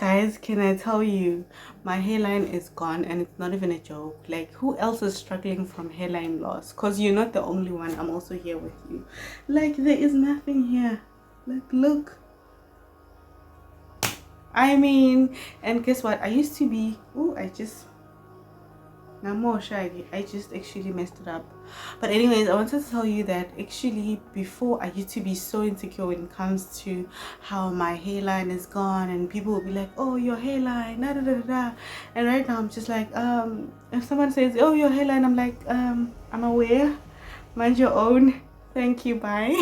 Guys, can I tell you, my hairline is gone and it's not even a joke. Like, who else is struggling from hairline loss? Because you're not the only one. I'm also here with you. Like, there is nothing here. Like, look. I mean, and guess what? I used to be, now more shy. I just actually messed it up. But anyways, I wanted to tell you that actually before I used to be so insecure when it comes to how my hairline is gone, and people will be like, oh, your hairline, da da da da. And right now I'm just like, if someone says, oh, your hairline, I'm like, I'm aware, mind your own, thank you, bye.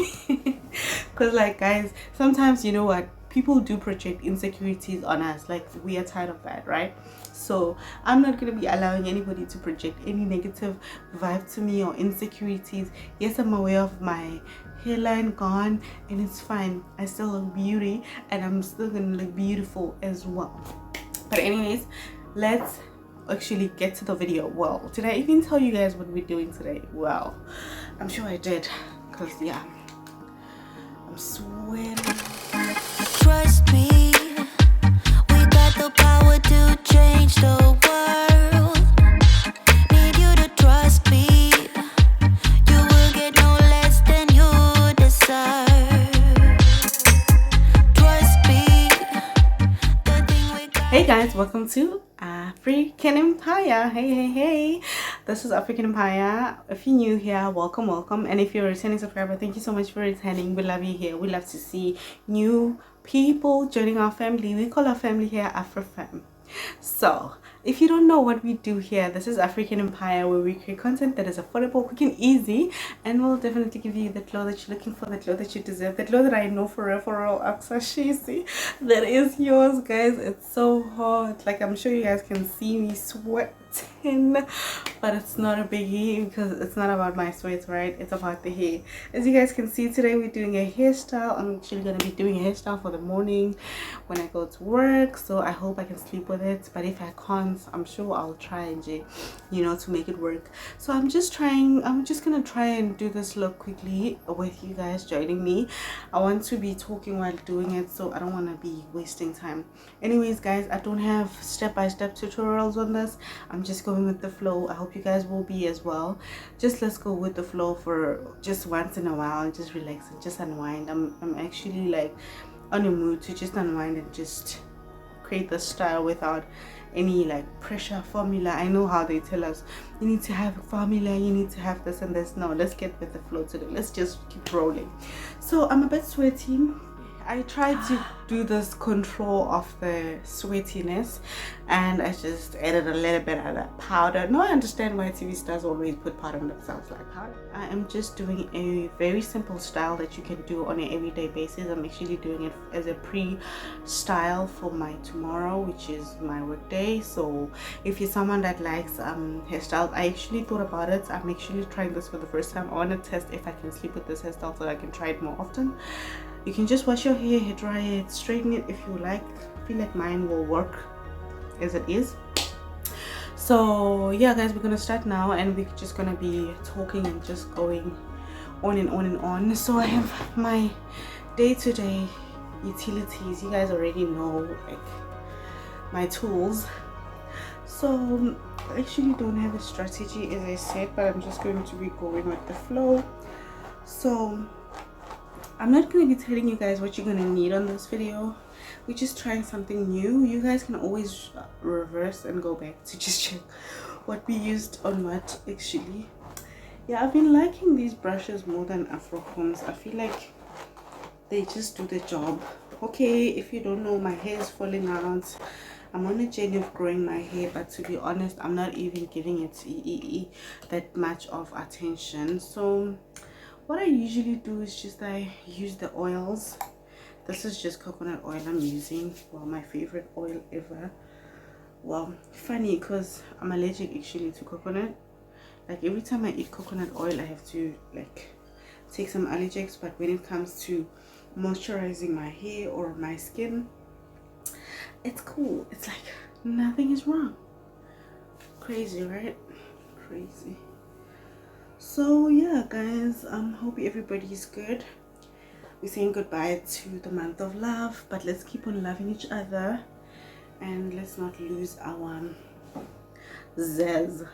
Because like, guys, sometimes, you know what, people do project insecurities on us. Like, we are tired of that, right? So I'm not going to be allowing anybody to project any negative vibe to me or insecurities. Yes, I'm aware of my hairline gone and it's fine. I still look beauty and I'm still going to look beautiful as well. But anyways, let's actually get to the video. Well, did I even tell you guys what we're doing today? Well, I'm sure I did, because yeah, I'm sweating. Trust me, we got the power to change the world. Need you to trust me. You will get no less than you deserve. Trust me. The thing we got. Hey guys, welcome to African Empire. Hey, this is African Empire. If you're new here, welcome, and if you're a returning subscriber, thank you so much for returning. We love you here. We love to see new people joining our family. We call our family here AfroFam. So if you don't know what we do here, this is African Empire, where we create content that is affordable, quick and easy, and we'll definitely give you the clothes that you're looking for, the clothes that you deserve, the clothes that I know for real, Aksashisi, that is yours, guys. It's so hot. Like, I'm sure you guys can see me sweating, but it's not a biggie because it's not about my sweat, right? It's about the hair. As you guys can see, today we're doing a hairstyle. I'm actually gonna be doing a hairstyle for the morning when I go to work, so I hope I can sleep with it. But if I can't, I'm sure I'll try and to make it work. So I'm just gonna try and do this look quickly with you guys joining me. I want to be talking while doing it, so I don't want to be wasting time. Anyways, guys, I don't have step-by-step tutorials on this. I'm just going with the flow. I hope you guys will be as well. Just let's go with the flow for just once in a while and just relax and just unwind. I'm actually like on a mood to just unwind and just create the style without any like pressure formula. I know how they tell us you need to have a formula, you need to have this and this. No, let's get with the flow today. Let's just keep rolling. So I'm a bit sweaty. I tried to do this control of the sweatiness, and I just added a little bit of that powder. Now I understand why TV stars always put powder on themselves, like powder. I am just doing a very simple style that you can do on an everyday basis. I'm actually doing it as a pre-style for my tomorrow, which is my work day. So if you're someone that likes hairstyles, I actually thought about it. I'm actually trying this for the first time. I want to test if I can sleep with this hairstyle so I can try it more often. You can just wash your hair, hair dry it, straighten it if you like. I feel like mine will work as it is. So yeah, guys, we're gonna start now, and we're just gonna be talking and just going on and on and on. So I have my day-to-day utilities. You guys already know, like, my tools. So I actually don't have a strategy, as I said, but I'm just going to be going with the flow. So I'm not going to be telling you guys what you're going to need on this video. We're just trying something new. You guys can always reverse and go back to just check what we used on what actually. Yeah, I've been liking these brushes more than Afro combs. I feel like they just do the job. Okay, if you don't know, my hair is falling out. I'm on a journey of growing my hair, but to be honest, I'm not even giving it that much of attention. So what I usually do is just I use the oils. This is just coconut oil I'm using. Well, my favorite oil ever. Well, funny because I'm allergic actually to coconut. Like, every time I eat coconut oil, I have to like take some allergics. But when it comes to moisturizing my hair or my skin, it's cool. It's like nothing is wrong. Crazy, right? Crazy. So yeah, guys, hope everybody's good. We're saying goodbye to the month of love, but let's keep on loving each other. and let's not lose our zazz.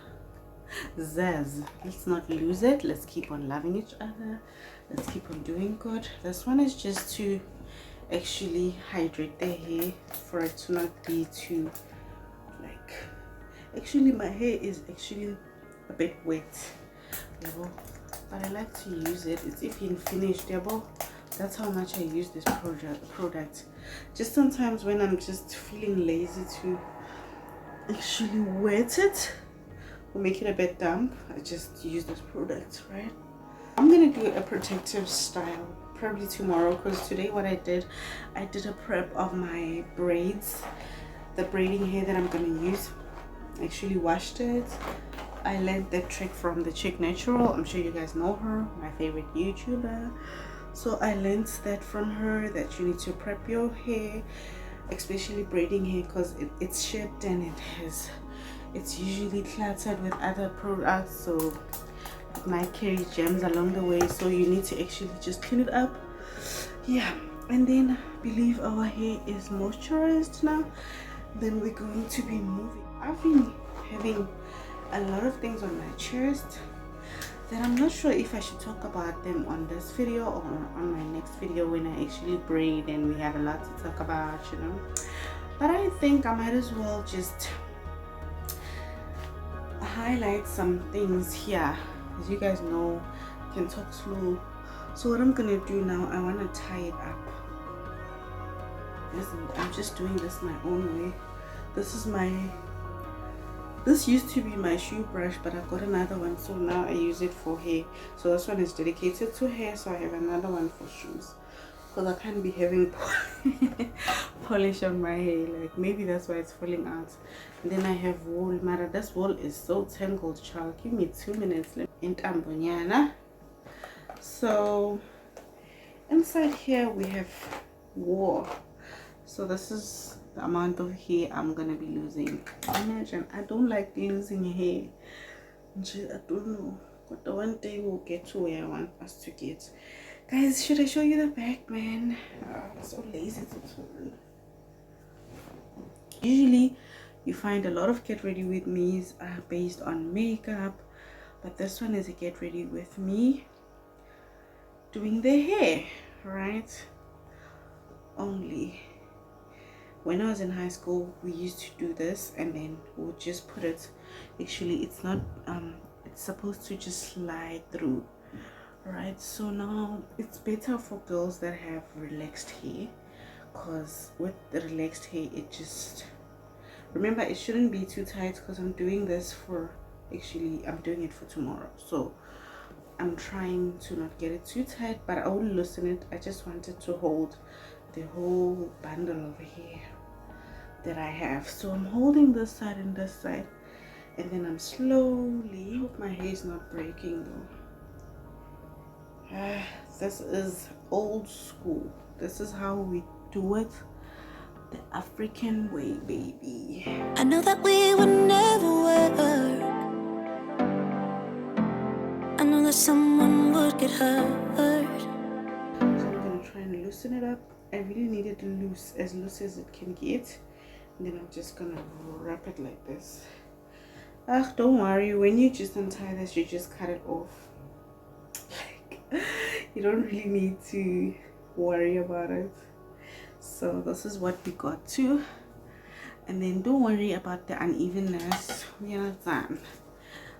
Let's not lose it. Let's keep on loving each other. Let's keep on doing good. This one is just to actually hydrate the hair for it to not be too like, actually my hair is actually a bit wet, but I like to use it. It's even finished, that's how much I use this product. Just sometimes when I'm just feeling lazy to actually wet it or make it a bit damp, I just use this product, right? I'm gonna do a protective style probably tomorrow, because today what I did a prep of my braids, the braiding hair that I'm gonna use. I actually washed it. I learned that trick from the chick natural. I'm sure you guys know her, my favorite YouTuber. So I learned that from her, that you need to prep your hair, especially braiding hair, because it's shaped and it's usually cluttered with other products, so it might carry gems along the way. So you need to actually just clean it up, yeah. And then believe our hair is moisturized now, then we're going to be moving. I've been having a lot of things on my chest that I'm not sure if I should talk about them on this video or on my next video when I actually braid and we have a lot to talk about, but I think I might as well just highlight some things here. As you guys know, I can talk slow. So what I'm gonna do now, I want to tie it up. Listen, I'm just doing this my own way. This used to be my shoe brush, but I got another one, so now I use it for hair. So this one is dedicated to hair, so I have another one for shoes, because I can't be having polish on my hair. Like, maybe that's why it's falling out. And then I have wool. Mara, this wool is so tangled, child. Give me 2 minutes. So inside here we have wool. So this is the amount of hair I'm gonna be losing. Imagine, I don't like losing hair. I don't know, but one day we'll get to where I want us to get. Guys, should I show you the back, man? I'm so lazy to turn. Usually you find a lot of get ready with me's based on makeup, but this one is a get ready with me doing the hair, right? Only when I was in high school, we used to do this, and then we'll just put it, actually it's not it's supposed to just slide through, right? So now it's better for girls that have relaxed hair, because with the relaxed hair, it just, remember, it shouldn't be too tight, because I'm doing this for, actually I'm doing it for tomorrow, so I'm trying to not get it too tight, but I will loosen it. I just wanted to hold the whole bundle of hair that I have. So I'm holding this side and this side, and then I'm slowly, hope my hair is not breaking though. This is old school. This is how we do it, the African way, baby. I know that we would never work. I know that someone would get hurt. So I'm gonna try and loosen it up. I really need it loose as it can get. And then I'm just gonna wrap it like this. Don't worry, when you just untie this, you just cut it off. Like, you don't really need to worry about it. So this is what we got to, and then don't worry about the unevenness. We are done.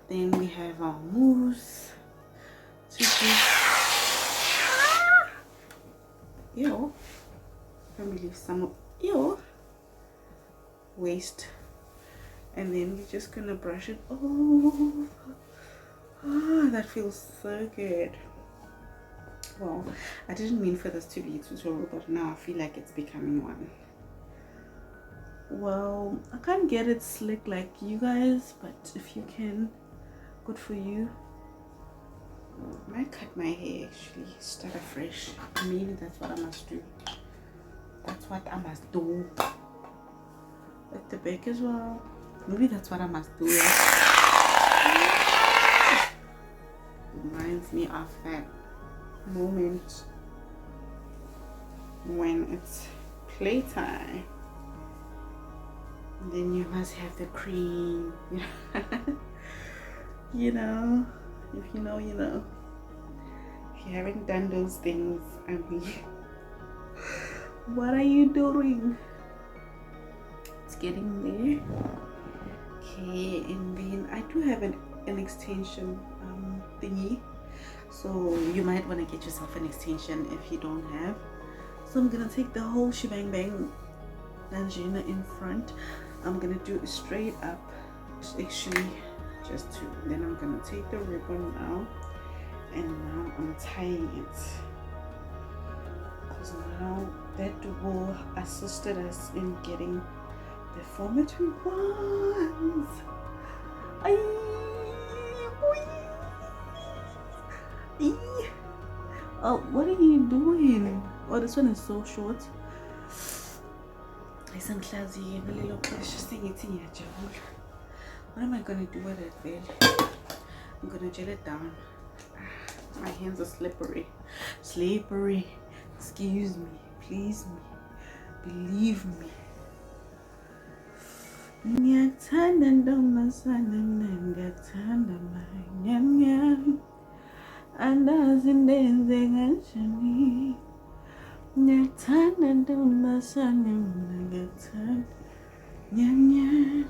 Then we have our mousse to just, ew, can't believe some of, ew, waste. And then we're just gonna brush it off. That feels so good. Well, I didn't mean for this to be a tutorial, but now I feel like it's becoming one. Well, I can't get it slick like you guys, but if you can, good for you. I might cut my hair actually, start afresh. Maybe that's what I must do. That's what I must do. At the back as well. Maybe that's what I must do. Reminds me of that moment when it's playtime. then you must have the cream. You know, if you know, you know. If you haven't done those things, I mean, what are you doing? It's getting there. Okay, and then I do have an extension thingy, so you might want to get yourself an extension if you don't have. So I'm gonna take the whole shebang bang Langina in front. I'm gonna do it straight up, actually just two. Then I'm gonna take the ribbon now, and now I'm tying it, because now that will assisted us in getting the formative ones. Ay, boy. Oh, what are you doing? Oh, this one is so short. What am I gonna do with it, Bill? I'm gonna gel it down. My hands are slippery. Slippery. Excuse me. Please me. Believe me. Ngiyakuthanda ntombazana, ngiyakuthanda manyanyam. Andazi ndenze kanjani. Ngiyakuthanda ntombazana, ngiyakuthanda nyanyam.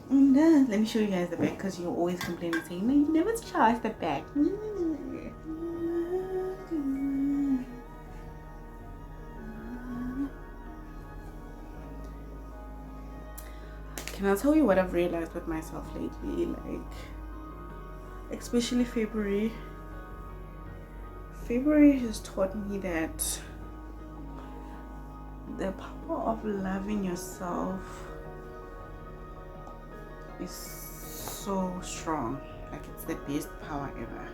Let me show you guys the back, because you always complain and saying, no, you never charge the back. Can I tell you what I've realized with myself lately? Like, especially February. February has taught me that the power of loving yourself is so strong. Like, it's the best power ever.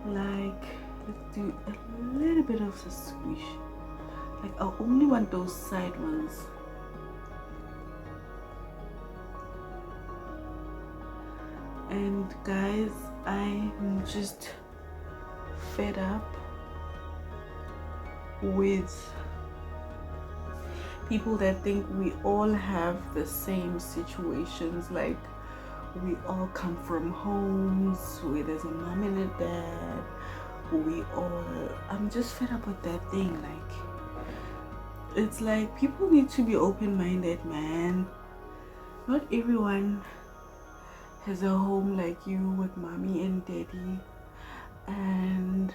Like, let's do a little bit of a squish. Like, I only want those side ones. And guys, I'm just fed up with people that think we all have the same situations. Like, we all come from homes where there's a mom and a dad. I'm just fed up with that thing. Like, it's like, people need to be open-minded, man. Not everyone has a home like you with mommy and daddy, and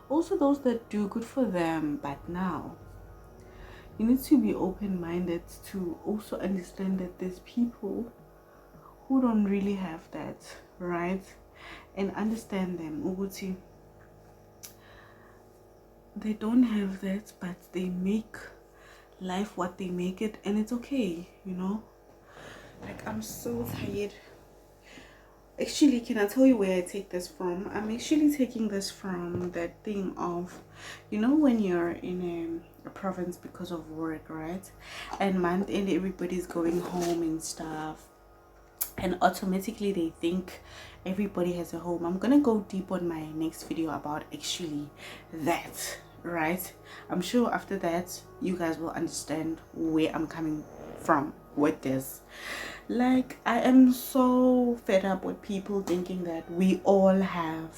also those that do, good for them. But now you need to be open-minded to also understand that there's people who don't really have that, right? And understand them. Uguti, they don't have that, but they make life what they make it, and it's okay, you know. Like, I'm so tired. Actually, can I tell you where I take this from? I'm actually taking this from that thing of, you know, when you're in a province because of work, right? And month end, everybody's going home and stuff, and automatically they think everybody has a home. I'm gonna go deep on my next video about actually that, right? I'm sure after that you guys will understand where I'm coming from with this. Like, I am so fed up with people thinking that we all have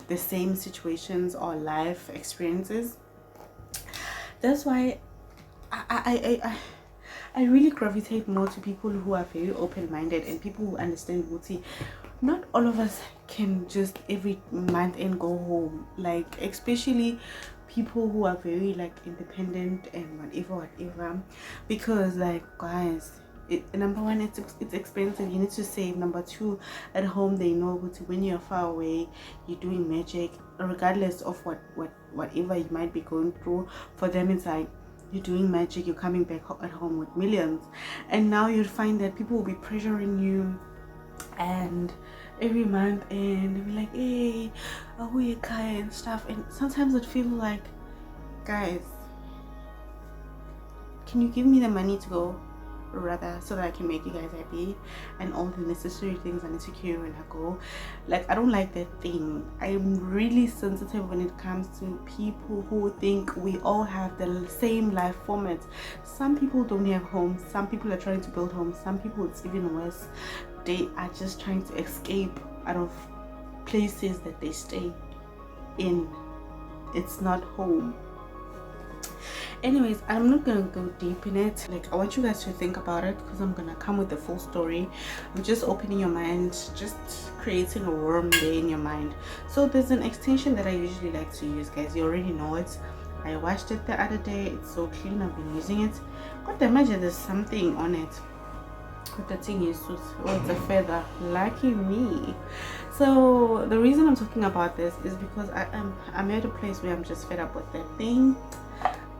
the same situations or life experiences. That's why I really gravitate more to people who are very open-minded and people who understand Wuti. Not all of us can just every month and go home. Like, especially people who are very like independent and whatever, because like, guys, number one, it's expensive. You need to save. Number two, at home they know when you're far away, you're doing magic, regardless of whatever you might be going through. For them, it's like, you're doing magic, you're coming back at home with millions. And now you'll find that people will be pressuring you, and every month, and they'll be like, hey, who you kaya and stuff. And sometimes it feels like, guys, can you give me the money to go, rather, so that I can make you guys happy, and all the necessary things I need to carry when I go. Like, I don't like that thing. I'm really sensitive when it comes to people who think we all have the same life format. Some people don't have homes, some people are trying to build homes, some people it's even worse, they are just trying to escape out of places that they stay in. It's not home. Anyways, I'm not gonna go deep in it. Like, I want you guys to think about it, because I'm gonna come with the full story. I'm just opening your mind, just creating a worm there in your mind. So there's an extension that I usually like to use, guys. You already know it. I washed it the other day. It's so clean. I've been using it. God, imagine there's something on it. But the thing is, oh, it's a feather. Lucky me. So the reason I'm talking about this is because I'm at a place where I'm just fed up with that thing.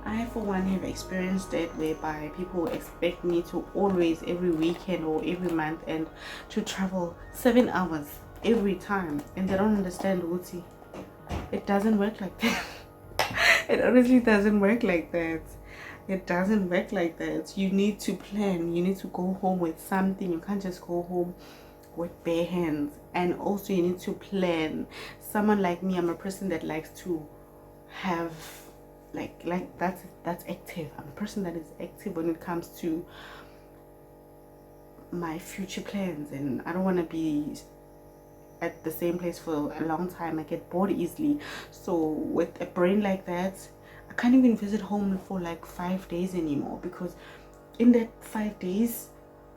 I, for one, have experienced it whereby people expect me to always, every weekend or every month, and to travel 7 hours every time, and they don't understand, Uti. It doesn't work like that. It honestly doesn't work like that. It doesn't work like that. You need to plan. You need to go home with something. You can't just go home with bare hands. And also, you need to plan. Someone like me, I'm a person that likes to have like that's active. I'm a person that is active when it comes to my future plans, and I don't want to be at the same place for a long time. I get bored easily. So with a brain like that, I can't even visit home for like 5 days anymore, because in that 5 days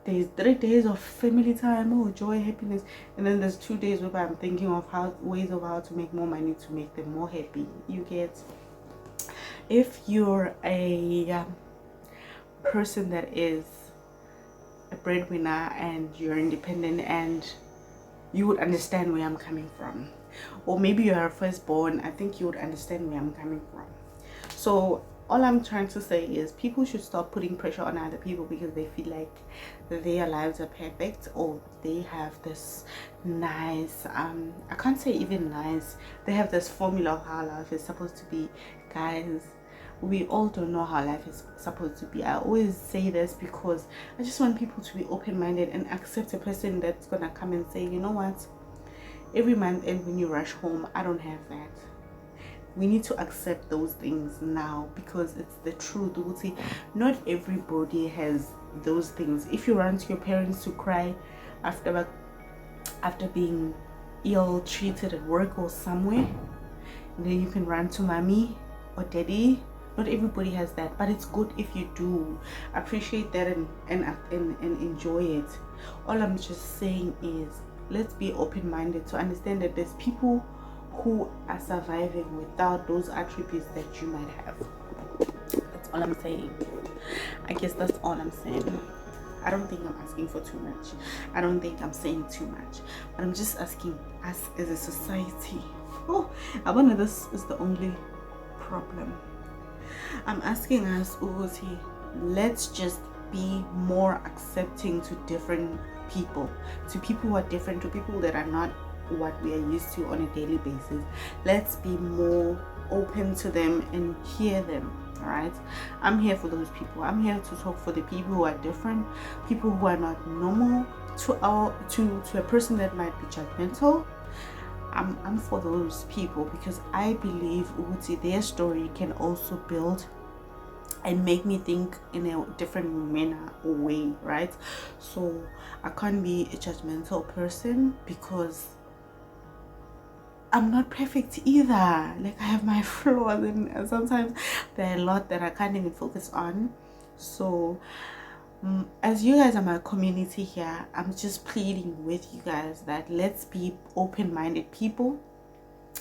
there's 3 days of family time, oh, joy, happiness, and then there's 2 days where I'm thinking of ways of how to make more money to make them more happy. You get? If you're a person that is a breadwinner and you're independent, and you would understand where I'm coming from, or maybe you're a firstborn, I think you would understand where I'm coming from. So all I'm trying to say is, people should stop putting pressure on other people because they feel like their lives are perfect, or they have this nice, I can't say even nice, they have this formula of how life is supposed to be. Guys, we all don't know how life is supposed to be. I always say this because I just want people to be open-minded and accept a person that's gonna come and say, you know what, every month, and when you rush home, I don't have that. We need to accept those things now, because it's the truth. See, not everybody has those things. If you run to your parents to cry after being ill treated at work or somewhere, then you can run to mommy or daddy. Not everybody has that, but it's good if you do. Appreciate that and enjoy it. All I'm just saying is, let's be open-minded to understand that there's people who are surviving without those attributes that you might have. That's all I'm saying. I guess that's all I'm saying. I don't think I'm asking for too much. I don't think I'm saying too much. But I'm just asking us as a society. Oh, I wonder this is the only problem. I'm asking us, Uguti, let's just be more accepting to different people, to people who are different, to people that are not what we are used to on a daily basis. Let's be more open to them and hear them. All right, I'm here for those people. I'm here to talk for the people who are different, people who are not normal to a person that might be judgmental. I'm for those people, because I believe Uguti, their story can also build and make me think in a different manner or way, right? So I can't be a judgmental person, because I'm not perfect either. Like, I have my flaws, and sometimes there are a lot that I can't even focus on. So as you guys are my community here, I'm just pleading with you guys that let's be open-minded people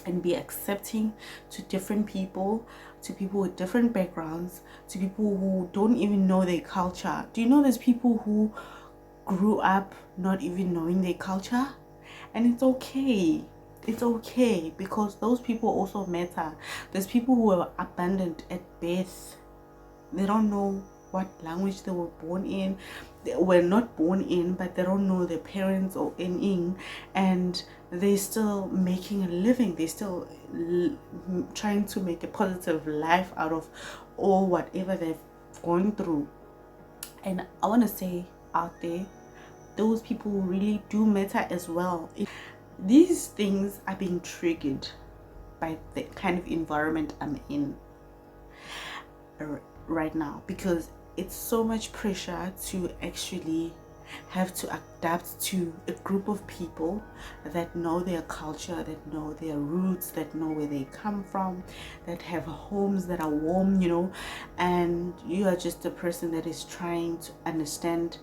and be accepting to different people, to people with different backgrounds, to people who don't even know their culture. Do you know there's people who grew up not even knowing their culture? And it's okay. It's okay, because those people also matter. There's people who were abandoned at birth. They don't know what language they were born in. They were not born in, but they don't know their parents or anything, and they're still making a living. They're still trying to make a positive life out of all whatever they've gone through. And I want to say out there, those people really do matter as well. These things are being triggered by the kind of environment I'm in right now, because it's so much pressure to actually have to adapt to a group of people that know their culture, that know their roots, that know where they come from, that have homes that are warm, you know, and you are just a person that is trying to understand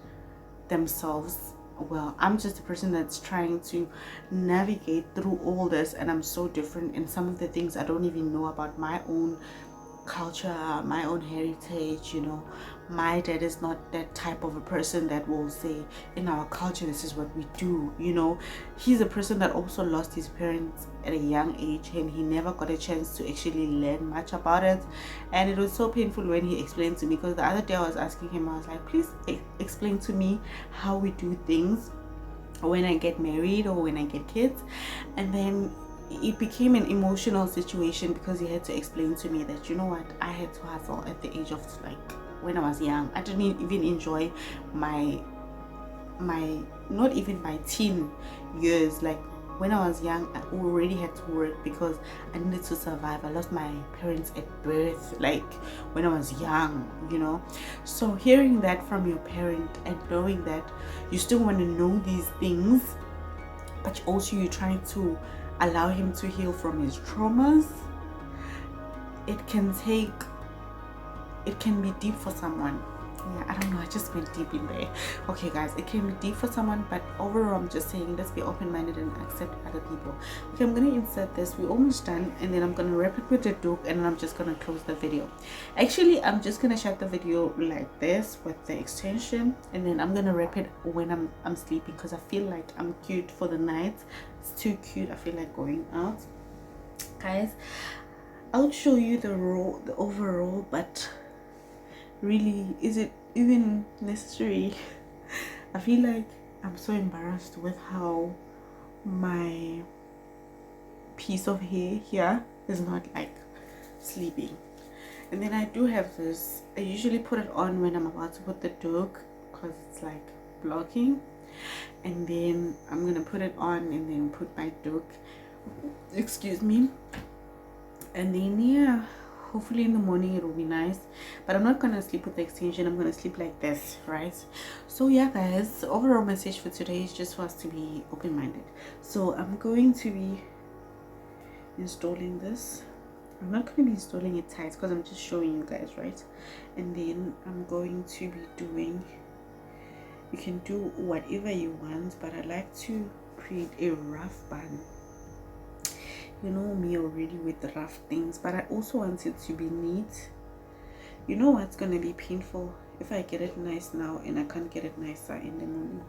themselves. Well, I'm just a person that's trying to navigate through all this, and I'm so different in some of the things I don't even know about my own culture, my own heritage. You know, my dad is not that type of a person that will say, in our culture this is what we do. You know, he's a person that also lost his parents at a young age, and he never got a chance to actually learn much about it. And it was so painful when he explained to me, because the other day I was asking him, I was like, please explain to me how we do things when I get married or when I get kids. And then it became an emotional situation, because he had to explain to me that, you know what, I had to hustle at the age of, like, when I was young. I didn't even enjoy my not even my teen years. Like, when I was young, I already had to work because I needed to survive. I lost my parents at birth, like, when I was young, you know. So hearing that from your parent, and knowing that you still want to know these things, but also you're trying to allow him to heal from his traumas, it can be deep for someone. Yeah, I don't know, I just went deep in there. Okay guys, it can be deep for someone, but overall I'm just saying, let's be open-minded and accept other people. Okay, I'm gonna insert this, we're almost done, and then I'm gonna wrap it with the dook, and then I'm just gonna close the video. Actually, I'm just gonna shut the video like this with the extension, and then I'm gonna wrap it when I'm sleeping, because I feel like I'm cute for the night. It's too cute, I feel like going out. Guys, I'll show you the overall, but really, is it even necessary? I feel like I'm so embarrassed with how my piece of hair here is not like sleeping. And then I do have this, I usually put it on when I'm about to put the dook, because it's like blocking. And then I'm gonna put it on and then put my dook, excuse me, and then yeah, hopefully in the morning it will be nice. But I'm not gonna sleep with the extension, I'm gonna sleep like this, right? So yeah guys, the overall message for today is just for us to be open-minded. So I'm going to be installing this. I'm not going to be installing it tight, because I'm just showing you guys, right? And then I'm going to be doing, you can do whatever you want, but I like to create a rough bun. You know me already with the rough things, but I also want it to be neat. You know what's gonna be painful? If I get it nice now and I can't get it nicer in the morning.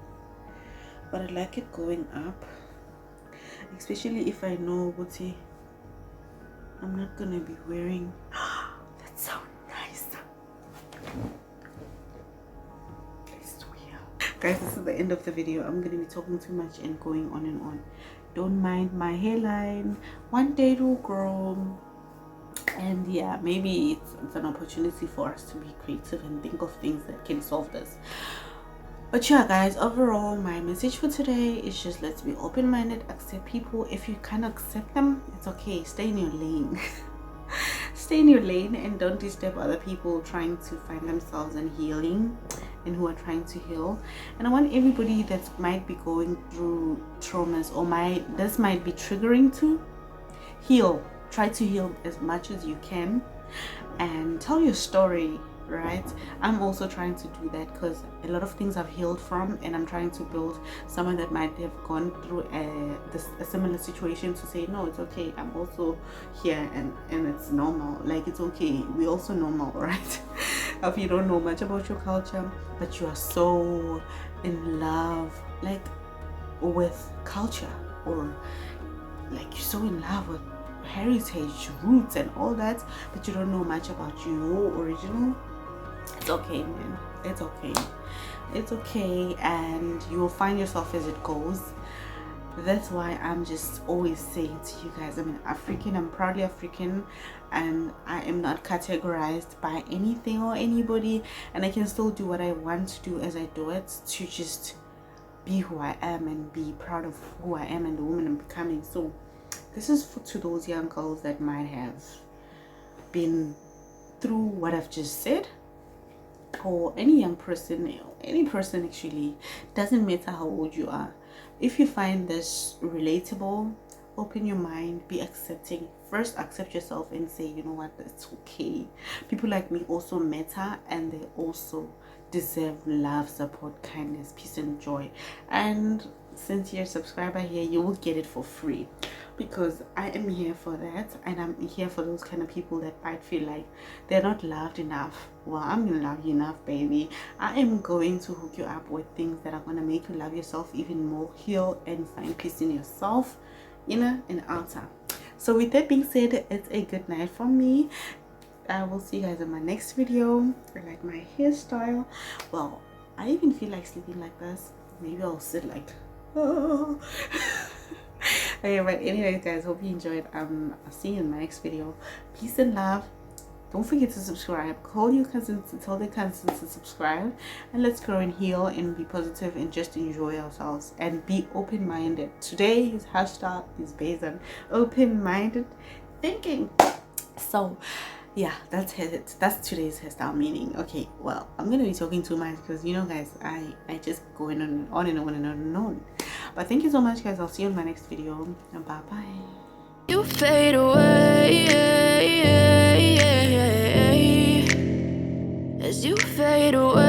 But I like it going up, especially if I know what I'm not gonna be wearing. That's so nice. Guys, this is the end of the video. I'm gonna be talking too much and going on and on. Don't mind my hairline, one day it will grow. And yeah, maybe it's an opportunity for us to be creative and think of things that can solve this. But yeah guys, overall my message for today is just, let's be open-minded, accept people. If you can't accept them, it's okay, stay in your lane. Stay in your lane and don't disturb other people trying to find themselves and healing, and who are trying to heal. And I want everybody that might be going through traumas, or this might be triggering to, heal. Try to heal as much as you can and tell your story, right? I'm also trying to do that, because a lot of things I've healed from, and I'm trying to build someone that might have gone through a similar situation to say, no, it's okay, I'm also here, and it's normal. Like, it's okay, we're also normal, right? If you don't know much about your culture, but you are so in love, like, with culture, or like you're so in love with heritage, roots and all that, but you don't know much about your original, it's okay, man. It's okay. It's okay, and you will find yourself as it goes. That's why I'm just always saying to you guys, I'm an African, I'm proudly African, and I am not categorized by anything or anybody, and I can still do what I want to do as I do it, to just be who I am and be proud of who I am and the woman I'm becoming. So this is to those young girls that might have been through what I've just said, or any young person, any person actually, doesn't matter how old you are. If you find this relatable, open your mind, be accepting. First accept yourself and say, you know what, it's okay. People like me also matter, and they also deserve love, support, kindness, peace and joy. And since you're a subscriber here, you will get it for free, because I am here for that, and I'm here for those kind of people that might feel like they're not loved enough. Well, I'm gonna love you enough, baby. I am going to hook you up with things that are gonna make you love yourself even more, heal and find peace in yourself, inner and outer. So with that being said, it's a good night from me. I will see you guys in my next video. I like my hairstyle. Well, I even feel like sleeping like this. Maybe I'll sit like, oh. Okay, but anyways guys, hope you enjoyed. I'll see you in my next video. Peace and love. Don't forget to subscribe. Call your cousins and tell their cousins to subscribe, and let's grow and heal and be positive and just enjoy ourselves and be open-minded. Today's hashtag is based on open-minded thinking. So yeah, that's it. That's today's hairstyle meaning. Okay, well, I'm gonna be talking too much because, you know guys, I just going on and on and on and on and on. But thank you so much guys. I'll see you in my next video, and bye bye. You fade away as you fade away.